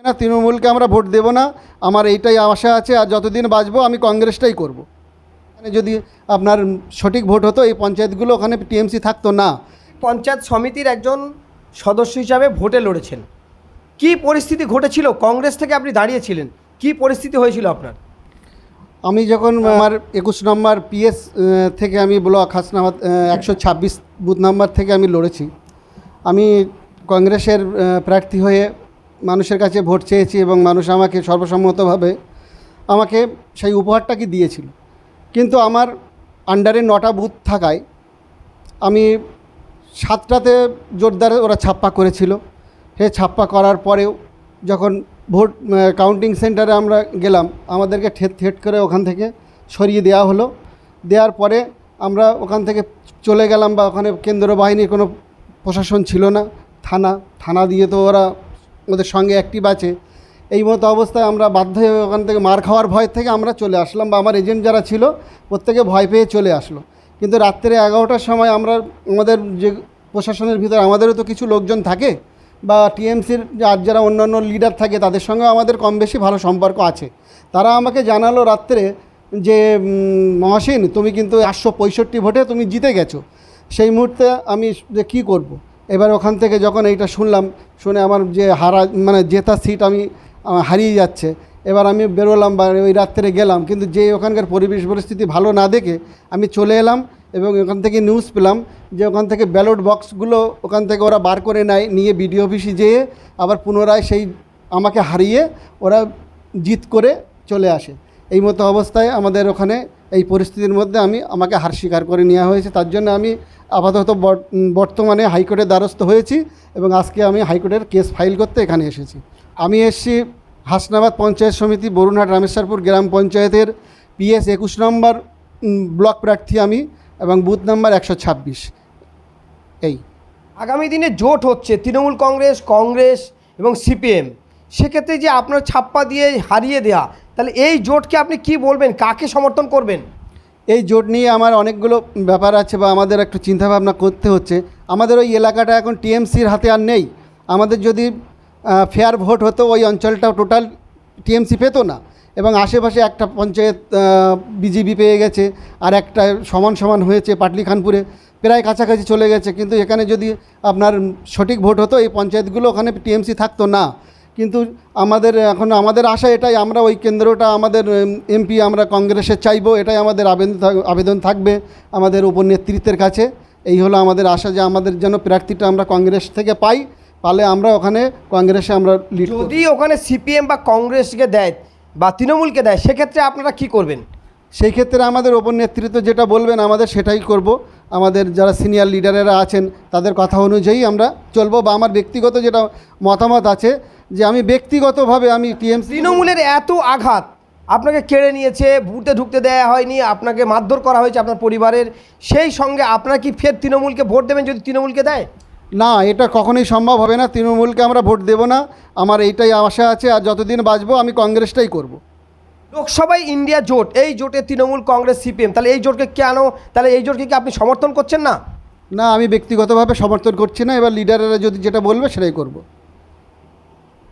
না, তৃণমূলকে আমরা ভোট দেব না, আমার এইটাই আশা আছে। আর যতদিন বাঁচবো আমি কংগ্রেসটাই করব। মানে যদি আপনার সঠিক ভোট হতো এই পঞ্চায়েতগুলো ওখানে টিএমসি থাকতো না। পঞ্চায়েত সমিতির একজন সদস্য হিসাবে ভোটে লড়েছেন, কি পরিস্থিতি ঘটেছিল? কংগ্রেস থেকে আপনি দাঁড়িয়েছিলেন, কি পরিস্থিতি হয়েছিল আপনার? আমি যখন আমার 21 নম্বর পিএস থেকে আমি ব্লক হাসনাবাদ 126 বুথ নাম্বার থেকে আমি লড়েছি। আমি কংগ্রেসের প্রার্থী হয়ে মানুষের কাছে ভোট চেয়েছি এবং মানুষ আমাকে সর্বসম্মতভাবে আমাকে সেই উপহারটাকে দিয়েছিল। কিন্তু আমার আন্ডারে 9টা বুথ থাকায় আমি 7টাতে জোরদার ওরা ছাপ্পা করেছিল। সে ছাপ্পা করার পরেও যখন ভোট কাউন্টিং সেন্টারে আমরা গেলাম, আমাদেরকে ঠেট করে ওখান থেকে সরিয়ে দেওয়া হলো। দেওয়ার পরে আমরা ওখান থেকে চলে গেলাম, বা ওখানে কেন্দ্র বাহিনীর কোনো প্রশাসন ছিল না। থানা দিয়ে তো ওরা ওদের সঙ্গে অ্যাক্টিভ আছে। এই মতো অবস্থায় আমরা বাধ্য হয়ে ওখান থেকে মার খাওয়ার ভয় থেকে আমরা চলে আসলাম, বা আমার এজেন্ট যারা ছিল প্রত্যেকে ভয় পেয়ে চলে আসলো। কিন্তু রাত্রে 11টার সময় আমরা আমাদের যে প্রশাসনের ভিতরে আমাদেরও তো কিছু লোকজন থাকে, বা টিএমসির যারা অন্যান্য লিডার থাকে তাদের সঙ্গে আমাদের কম বেশি ভালো সম্পর্ক আছে। তারা আমাকে জানালো রাত্রে যে মহাসিন, তুমি কিন্তু 865 ভোটে তুমি জিতে গেছো। সেই মুহূর্তে আমি যে কী করব। এবার ওখান থেকে যখন এইটা শুনে আমার যে জেতা সিট আমি হারিয়ে যাচ্ছে। এবার আমি বেরোলাম, বা ওই রাত্রে গেলাম, কিন্তু যে ওখানকার পরিবেশ পরিস্থিতি ভালো না দেখে আমি চলে এলাম। এবং ওখান থেকে নিউজ পেলাম যে ওখান থেকে ব্যালট বক্সগুলো ওখান থেকে ওরা বার করে নিয়ে বিডিও অফিসে যেয়ে আবার পুনরায় সেই আমাকে হারিয়ে ওরা জিত করে চলে আসে। এই মতো অবস্থায় আমাদের ওখানে এই পরিস্থিতির মধ্যে আমাকে হার স্বীকার করে নেওয়া হয়েছে। তার জন্য আমি আপাতত বর্তমানে হাইকোর্টের দ্বারস্থ হয়েছি এবং আজকে আমি হাইকোর্টের কেস ফাইল করতে এখানে এসেছি। আমি এসেছি হাসনাবাদ পঞ্চায়েত সমিতি, বরুণহাট রামেশ্বরপুর গ্রাম পঞ্চায়েতের পিএস 21 নম্বর ব্লক প্রার্থী আমি, এবং বুথ নাম্বার 126। এই আগামী দিনে জোট হচ্ছে তৃণমূল কংগ্রেস এবং সিপিএম, সেক্ষেত্রে যে আপনার ছাপ্পা দিয়ে হারিয়ে দেয়া, তাহলে এই জোটকে আপনি কি বলবেন, কাকে সমর্থন করবেন? এই জোট নিয়ে আমার অনেকগুলো ব্যাপার আছে, বা আমাদের একটু চিন্তাভাবনা করতে হচ্ছে। আমাদের ওই এলাকাটা এখন টিএমসির হাতে আর নেই। আমাদের যদি ফেয়ার ভোট হতো ওই অঞ্চলটা টোটাল টিএমসি পেত না, এবং আশেপাশে একটা পঞ্চায়েত বিজেপি পেয়ে গেছে, আর একটা সমান হয়েছে পাটলিখানপুরে, প্রায় কাছাকাছি চলে গেছে। কিন্তু এখানে যদি আপনার সঠিক ভোট হতো এই পঞ্চায়েতগুলো ওখানে টিএমসি থাকতো না। কিন্তু আমাদের আশা এটাই, আমরা ওই কেন্দ্রটা আমাদের এমপি আমরা কংগ্রেসের চাইবো, এটাই আমাদের আবেদন থাকবে আমাদের উপর নেতৃত্বের কাছে। এই হলো আমাদের আশা যে আমাদের যেন প্রার্থীটা আমরা কংগ্রেস থেকে পালে আমরা ওখানে কংগ্রেসে আমরা লিড। যদি ওখানে সিপিএম বা কংগ্রেসকে দেয় বা তৃণমূলকে দেয়, সেক্ষেত্রে আপনারা কি করবেন? সেই ক্ষেত্রে আমাদের ওপর নেতৃত্ব যেটা বলবেন আমাদের সেটাই করব। আমাদের যারা সিনিয়র লিডারেরা আছেন তাদের কথা অনুযায়ী আমরা চলবো, বা আমার ব্যক্তিগত যেটা মতামত আছে যে আমি ব্যক্তিগতভাবে আমি টিএমসি। তৃণমূলের এত আঘাত, আপনাকে কেড়ে নিয়েছে, বুথে ঢুকতে দেওয়া হয়নি, আপনাকে মারধর করা হয়েছে আপনার পরিবারের, সেই সঙ্গে আপনারা কি ফের তৃণমূলকে ভোট দেবেন যদি তৃণমূলকে দেয়? না, এটা কখনোই সম্ভব হবে না। তৃণমূলকে আমরা ভোট দেব না, আমার এইটাই আশা আছে। আর যতদিন বাঁচবো আমি কংগ্রেসটাই করব। লোকসভায় ইন্ডিয়া জোট, এই জোটে তৃণমূল কংগ্রেস সিপিএম, তাহলে এই জোটকে এই জোটকে কি আপনি সমর্থন করছেন না? না, আমি ব্যক্তিগতভাবে সমর্থন করছি না। এবার লিডারেরা যদি যেটা বলবে সেটাই করব।